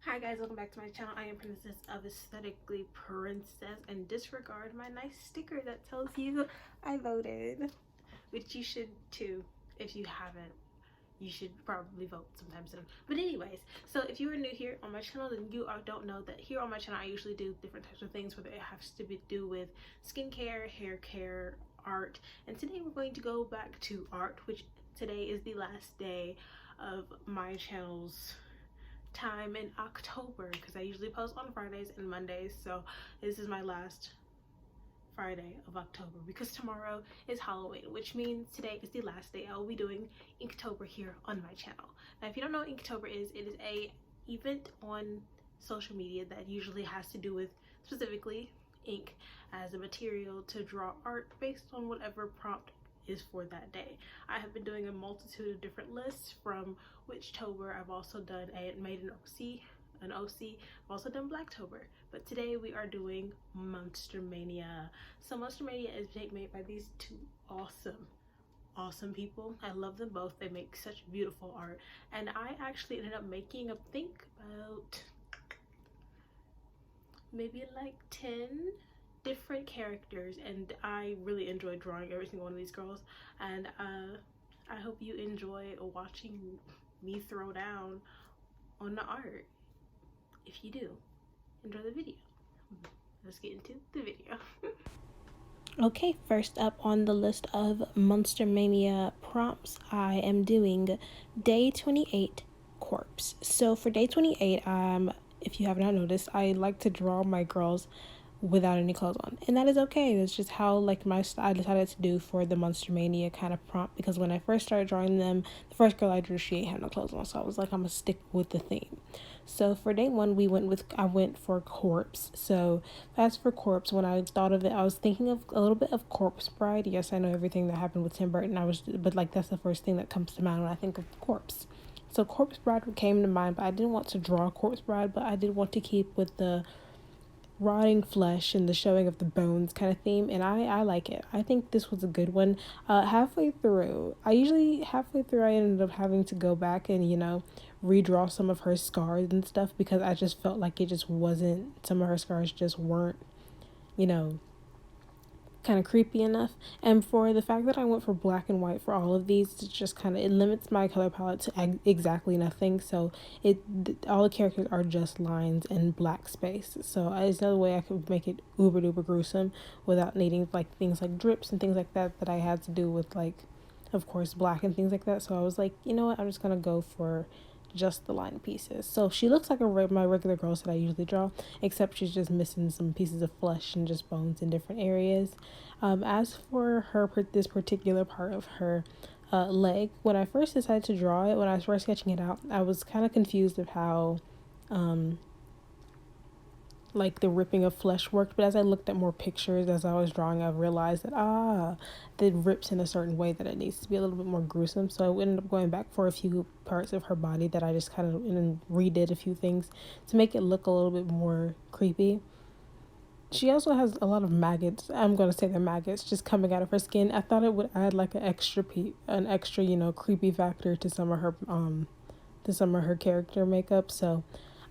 Hi guys, welcome back to my channel. I am Princess of Aesthetically Princess, and disregard my nice sticker that tells you I voted, which you should too. If you haven't, you should probably vote sometime soon. But anyways, so if you are new here on my channel, then you don't know that here on my channel I usually do different types of things, whether it has to do with skincare, hair care, art, and today we're going to go back to art, which today is the last day of my channel's time in October, because I usually post on Fridays and Mondays, so this is my last Friday of October because tomorrow is Halloween, which means today is the last day I will be doing Inktober here on my channel. Now if you don't know what Inktober is, it is a event on social media that usually has to do with specifically ink as a material to draw art based on whatever prompt is for that day. I have been doing a multitude of different lists from Witchtober. I've also done made an OC. I've also done Blacktober, but today we are doing Monster Mania. So Monster Mania is made by these two awesome people. I love them both. They make such beautiful art, and I actually ended up making I think about maybe like 10 different characters, and I really enjoyed drawing every single one of these girls, and I hope you enjoy watching me throw down on the art. If you do, enjoy the video. Let's get into the video. Okay, first up on the list of Monster Mania prompts, I am doing day 28 corpse. So for day 28, if you have not noticed, I like to draw my girls without any clothes on, and that is okay. That's just how I decided to do for the Monster Mania kind of prompt, because when I first started drawing them, the first girl I drew, she ain't have no clothes on, so I was like, I'm gonna stick with the theme. So for day one, I went for corpse. So as for corpse, when I thought of it, I was thinking of a little bit of Corpse Bride. Yes, I know everything that happened with Tim Burton. But like that's the first thing that comes to mind when I think of corpse. So Corpse Bride came to mind, but I didn't want to draw Corpse Bride, but I did want to keep with the rotting flesh and the showing of the bones kind of theme, and I like it. I think this was a good one. Halfway through I ended up having to go back and redraw some of her scars and stuff, because I just felt like it just wasn't, some of her scars just weren't you know kind of creepy enough. And for the fact that I went for black and white for all of these, it's just kind of, it limits my color palette to exactly nothing. So all the characters are just lines and black space. So there's no way I could make it uber duper gruesome without needing like things like drips and things like that I had to do with, like, of course, black and things like that. So I was like, you know what, I'm just gonna go for just the line pieces. So she looks like my regular girls that I usually draw, except she's just missing some pieces of flesh and just bones in different areas. As for this particular part of her leg, when I first decided to draw it, when I was first sketching it out, I was kind of confused of how like the ripping of flesh worked, but as I looked at more pictures as I was drawing, I realized that it rips in a certain way that it needs to be a little bit more gruesome. So I ended up going back for a few parts of her body that I just kind of redid a few things to make it look a little bit more creepy. She also has a lot of maggots. I'm gonna say they're maggots just coming out of her skin. I thought it would add like an extra creepy factor to some of her character makeup. So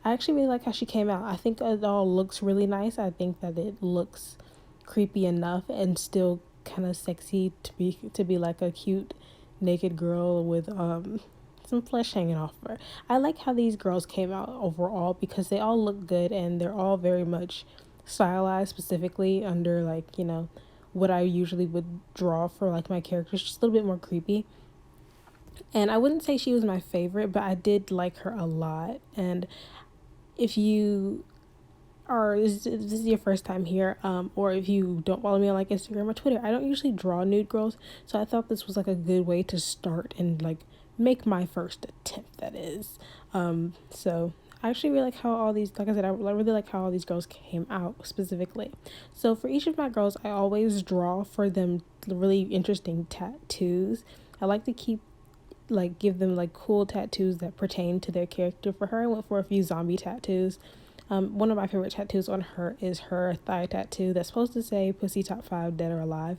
I actually really like how she came out. I think it all looks really nice. I think that it looks creepy enough and still kind of sexy to be like a cute naked girl with some flesh hanging off her. I like how these girls came out overall because they all look good and they're all very much stylized specifically under what I usually would draw for like my characters, just a little bit more creepy. And I wouldn't say she was my favorite, but I did like her a lot. And if you this is your first time here, or if you don't follow me on like Instagram or Twitter, I don't usually draw nude girls, so I thought this was like a good way to start and like make my first attempt, that is. So I actually really like how all these, like I said, I really like how all these girls came out specifically. So for each of my girls, I always draw for them really interesting tattoos. I like to give them like cool tattoos that pertain to their character. For her, I went for a few zombie tattoos. One of my favorite tattoos on her is her thigh tattoo that's supposed to say Pussy Top 5 Dead or Alive.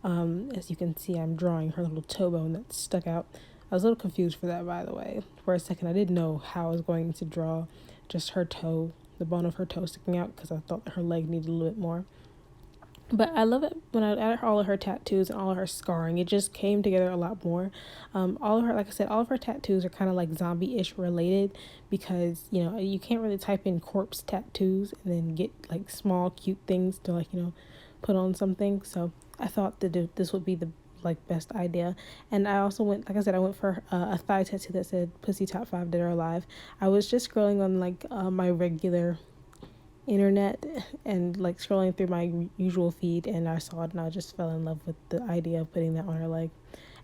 As you can see, I'm drawing her little toe bone that stuck out. I was a little confused for that, by the way. For a second, I didn't know how I was going to draw just her toe, the bone of her toe sticking out, because I thought that her leg needed a little bit more. But I love it when I added all of her tattoos and all of her scarring. It just came together a lot more. All of her, like I said, all of her tattoos are kind of like zombie-ish related, because, you know, you can't really type in corpse tattoos and then get like small cute things to, like, you know, put on something. So I thought that this would be the like best idea. And I also went, like I said, I went for a thigh tattoo that said "Pussy Top 5 Dead or Alive." I was just scrolling on like my regular internet and like scrolling through my usual feed, and I saw it and I just fell in love with the idea of putting that on her leg.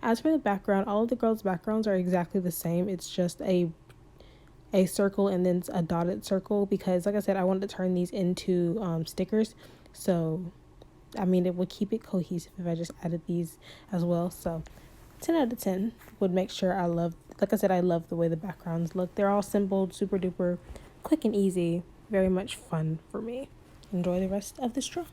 As for the background, all of the girls' backgrounds are exactly the same. It's just a circle and then a dotted circle, because like I said, I wanted to turn these into stickers. So I mean, it would keep it cohesive if I just added these as well. So 10 out of 10 would make sure I love, like I said, I love the way the backgrounds look. They're all simple, super duper, quick and easy, very much fun for me. Enjoy the rest of the straw.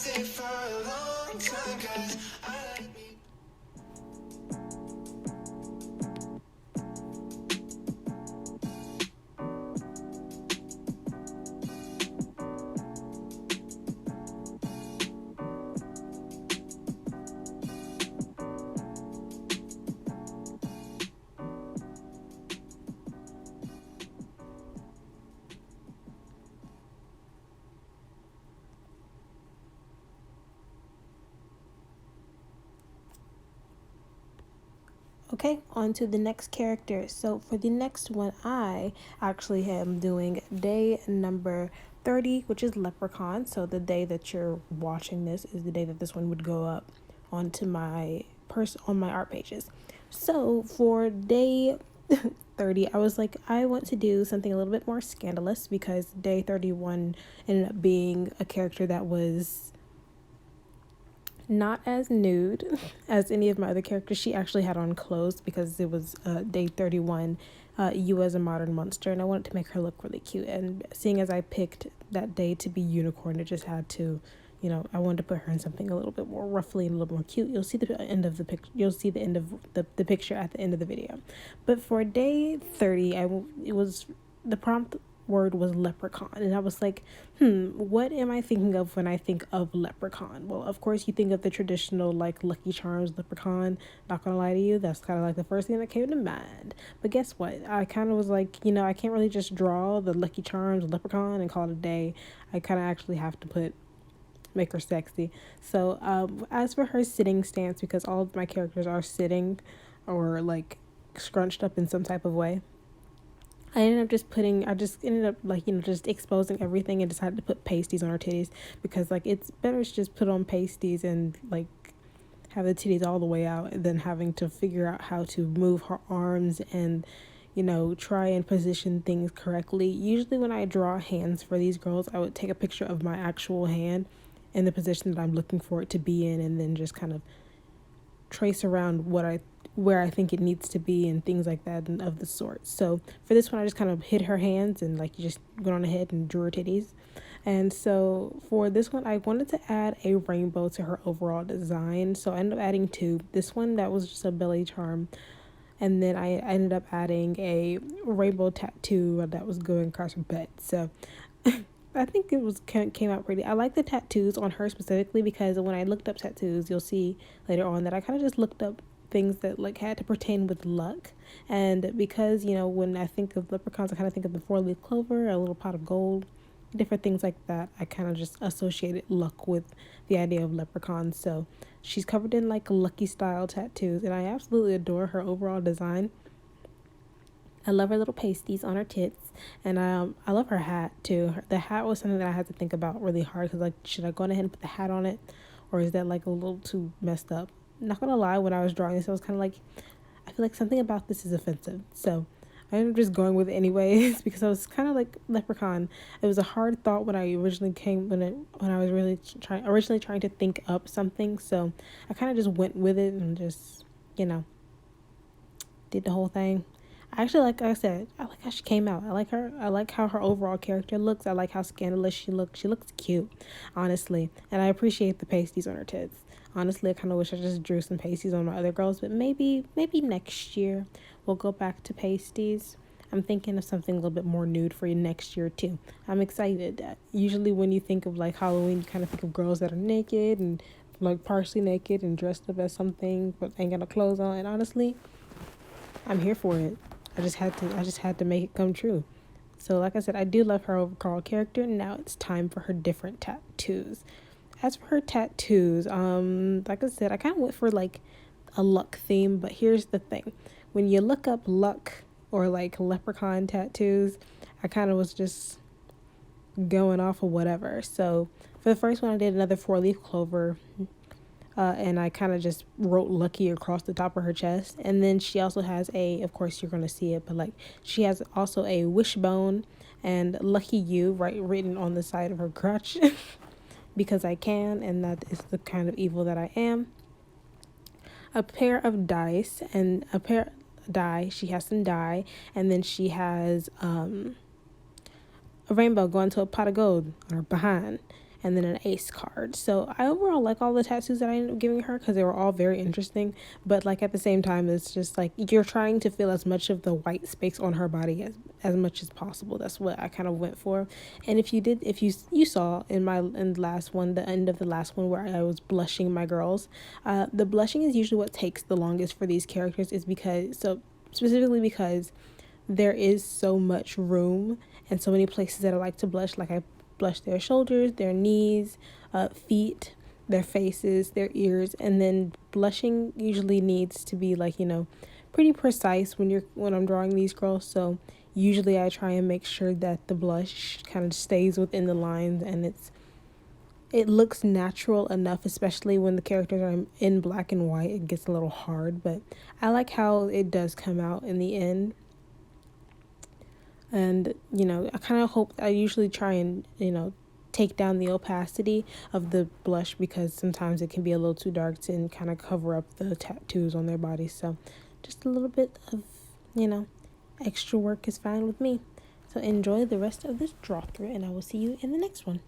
stay for a long time, 'cause I like me. Okay, on to the next character. So for the next one, I actually am doing day number 30, which is Leprechaun. So the day that you're watching this is the day that this one would go up onto my on my art pages. So for day 30, I was like, I want to do something a little bit more scandalous because day 31 ended up being a character that was not as nude as any of my other characters. She actually had on clothes because it was day 31, you as a modern monster, and I wanted to make her look really cute. And seeing as I picked that day to be unicorn, it just had to, I wanted to put her in something a little bit more ruffly and a little more cute. You'll see the end of the picture. You'll see the end of the picture at the end of the video. But for day 30, it was the prompt word was leprechaun, and I was like, what am I thinking of when I think of leprechaun? Well, of course you think of the traditional like Lucky Charms leprechaun. Not gonna lie to you, that's kind of like the first thing that came to mind. But guess what, I kind of was like, I can't really just draw the Lucky Charms leprechaun and call it a day. I kind of actually have to make her sexy. So as for her sitting stance, because all of my characters are sitting or like scrunched up in some type of way, I just ended up like, just exposing everything and decided to put pasties on her titties because like it's better to just put on pasties and like have the titties all the way out than having to figure out how to move her arms and, try and position things correctly. Usually when I draw hands for these girls, I would take a picture of my actual hand in the position that I'm looking for it to be in and then just kind of trace around where I think it needs to be and things like that and of the sort. So for this one, I just kind of hid her hands and like you just went on ahead and drew her titties. And so for this one, I wanted to add a rainbow to her overall design. So I ended up adding two. This one, that was just a belly charm. And then I ended up adding a rainbow tattoo that was going across her butt. So I think came out pretty. I like the tattoos on her specifically because when I looked up tattoos, you'll see later on that I kind of just looked up things that like had to pertain with luck. And because when I think of leprechauns, I kind of think of the 4-leaf clover, a little pot of gold, different things like that. I kind of just associated luck with the idea of leprechauns. So she's covered in like lucky style tattoos, and I absolutely adore her overall design. I love her little pasties on her tits, and I love her hat too. The hat was something that I had to think about really hard because like, should I go ahead and put the hat on it, or is that like a little too messed up? Not gonna lie, when I was drawing this, I was kind of like, I feel like something about this is offensive. So I ended up just going with it anyways because I was kind of like leprechaun. It was a hard thought when I originally when I was originally trying to think up something. So I kind of just went with it and just did the whole thing. I actually like I said, I like how she came out. I like her. I like how her overall character looks. I like how scandalous she looks. She looks cute, honestly. And I appreciate the pasties on her tits. Honestly, I kind of wish I just drew some pasties on my other girls, but maybe next year we'll go back to pasties. I'm thinking of something a little bit more nude for you next year too. I'm excited. Usually when you think of like Halloween, you kind of think of girls that are naked and like partially naked and dressed up as something but ain't got no clothes on. And honestly, I'm here for it. I just had to make it come true. So like I said, I do love her overall character. Now it's time for her different tattoos. As for her tattoos, like I said, I kind of went for like a luck theme, but here's the thing. When you look up luck or like leprechaun tattoos, I kind of was just going off of whatever. So for the first one, I did another 4-leaf clover, and I kind of just wrote lucky across the top of her chest. And then she also has of course you're going to see it, but like she has also a wishbone and lucky you written on the side of her crotch. Because I can, and that is the kind of evil that I am. A pair of dice and a pair of die. She has some die, and then she has a rainbow going to a pot of gold on her behind. and then an ace card. So I overall like all the tattoos that I ended up giving her because they were all very interesting. But like at the same time, it's just like you're trying to fill as much of the white space on her body as much as possible. That's what I kind of went for. And if you saw in the last one, the end of the last one where I was blushing my girls, the blushing is usually what takes the longest for these characters, is specifically because there is so much room and so many places that I like to blush. Like I blush their shoulders, their knees, feet, their faces, their ears, and then blushing usually needs to be like, pretty precise when I'm drawing these girls. So usually I try and make sure that the blush kind of stays within the lines and it looks natural enough, especially when the characters are in black and white. It gets a little hard, but I like how it does come out in the end. And I usually try and take down the opacity of the blush because sometimes it can be a little too dark to kind of cover up the tattoos on their bodies. So just a little bit of extra work is fine with me. So enjoy the rest of this draw through, and I will see you in the next one.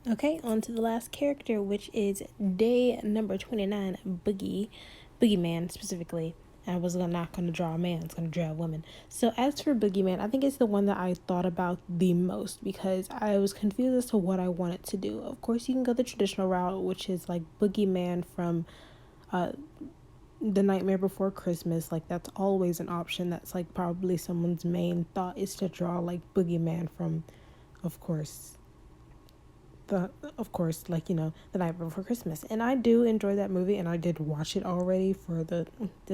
Okay, on to the last character, which is day number 29, Boogeyman specifically. I was not going to draw a man, it's going to draw a woman. So as for Boogeyman, I think it's the one that I thought about the most because I was confused as to what I wanted to do. Of course, you can go the traditional route, which is like Boogeyman from The Nightmare Before Christmas. Like, that's always an option. That's like probably someone's main thought is to draw like Boogeyman from, of course, the of course, like, The Night Before Christmas. And I do enjoy that movie, and I did watch it already for the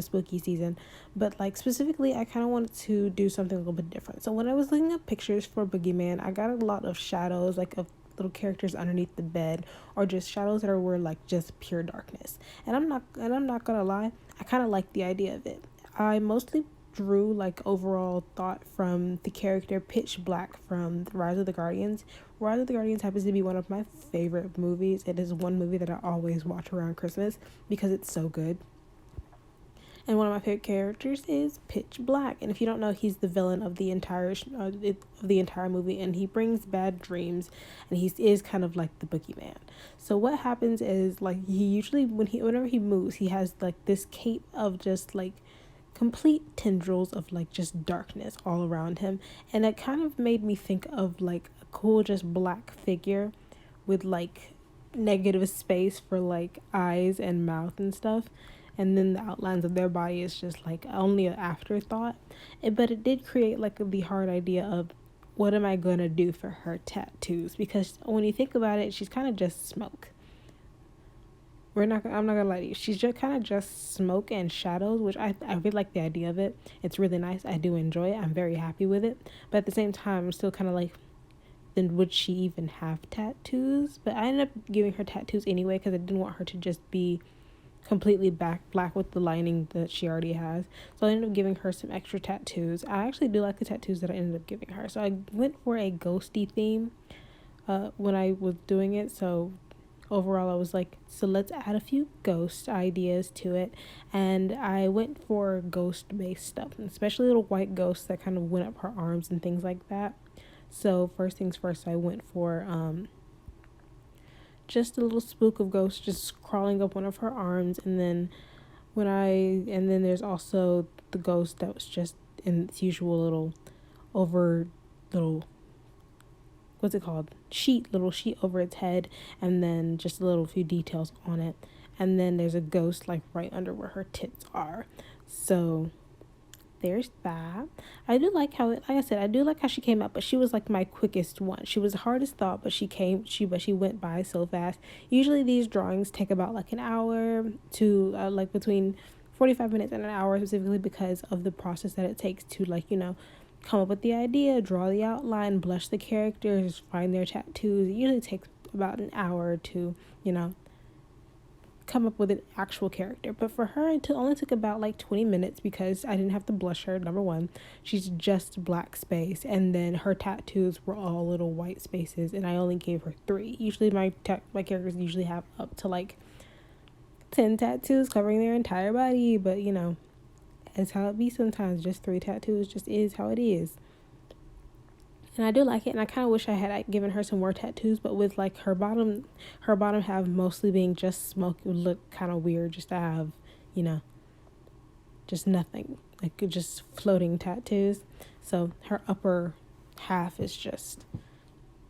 spooky season. But like specifically, I kind of wanted to do something a little bit different. So when I was looking up pictures for Boogeyman, I got a lot of shadows, like of little characters underneath the bed, or just shadows that were like just pure darkness. And I'm not gonna lie, I kind of like the idea of it. I mostly drew like overall thought from the character Pitch Black from Rise of the Guardians. Rise of the Guardians happens to be one of my favorite movies. It is one movie that I always watch around Christmas because it's so good. And one of my favorite characters is Pitch Black. And if you don't know, he's the villain of the entire movie, and he brings bad dreams, and he is kind of like the boogeyman. So what happens is, like, he usually whenever he moves, he has like this cape of just like complete tendrils of like just darkness all around him, and it kind of made me think of like a cool just black figure with like negative space for like eyes and mouth and stuff, and then the outlines of their body is just like only an afterthought. But it did create like the hard idea of what am I gonna do for her tattoos, because when you think about it, she's kind of just smoke. I'm not gonna lie to you, she's just kind of just smoke and shadows, which I really like the idea of it. It's really nice. I do enjoy it. I'm very happy with it. But at the same time, I'm still kind of like, then would she even have tattoos? But I ended up giving her tattoos anyway because I didn't want her to just be completely black with the lining that she already has. So I ended up giving her some extra tattoos. I actually do like the tattoos that I ended up giving her. So I went for a ghosty theme when I was doing it. So overall, I was like, so let's add a few ghost ideas to it. And I went for ghost based stuff, especially little white ghosts that kind of went up her arms and things like that. So first things first, I went for just a little spook of ghosts just crawling up one of her arms, and then there's also the ghost that was just in its usual little over little, what's it called, little sheet over its head, and then just a little few details on it. And then there's a ghost like right under where her tits are. So there's that. I do like how, like I said, I do like how she came up, but she was like my quickest one. She was the hardest thought, but she went by so fast. Usually these drawings take about like an hour to like between 45 minutes and an hour, specifically because of the process that it takes to, like, come up with the idea, draw the outline, blush the characters, find their tattoos. It usually takes about an hour to, come up with an actual character. But for her, it only took about like 20 minutes because I didn't have to blush her. Number one, she's just black space, and then her tattoos were all little white spaces, and I only gave her 3. Usually my characters usually have up to like 10 tattoos covering their entire body, but as how it be sometimes. Just 3 tattoos just is how it is. And I do like it, and I kind of wish I had given her some more tattoos, but with like her bottom half mostly being just smoke, it would look kind of weird just to have, just nothing, like just floating tattoos. So her upper half is just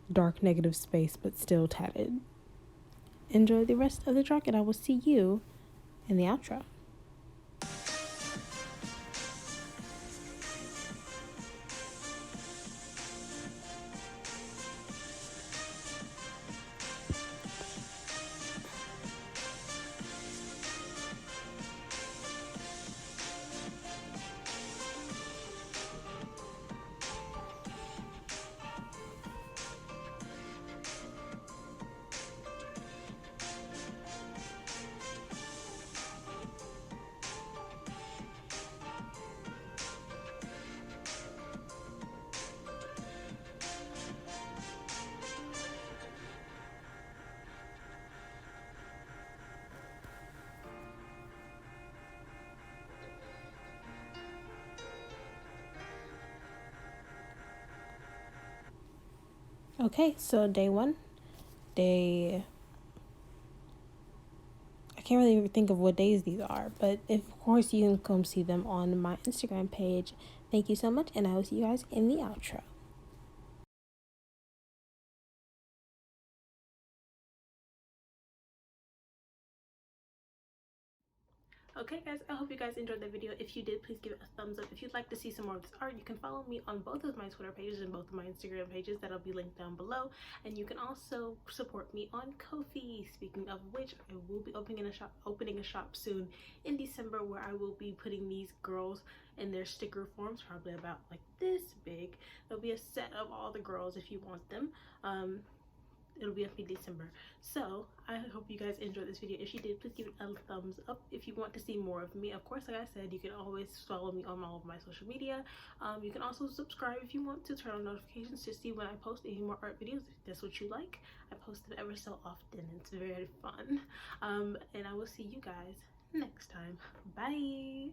dark negative space, but still tatted. Enjoy the rest of the drawing, and I will see you in the outro. Okay, so day 1. I can't really even think of what days these are, but of course you can come see them on my Instagram page. Thank you so much, and I will see you guys in the outro. Okay guys, I hope you guys enjoyed that video. If you did, please give it a thumbs up. If you'd like to see some more of this art, you can follow me on both of my Twitter pages and both of my Instagram pages that'll be linked down below. And you can also support me on Ko-fi. Speaking of which, I will be opening a shop soon in December where I will be putting these girls in their sticker forms, probably about like this big. There'll be a set of all the girls if you want them. It'll be up in December. So I hope you guys enjoyed this video. If you did, please give it a thumbs up. If you want to see more of me, of course, like I said, you can always follow me on all of my social media. You can also subscribe if you want to turn on notifications to see when I post any more art videos, if that's what you like. I post them ever so often. It's very fun. And I will see you guys next time. Bye.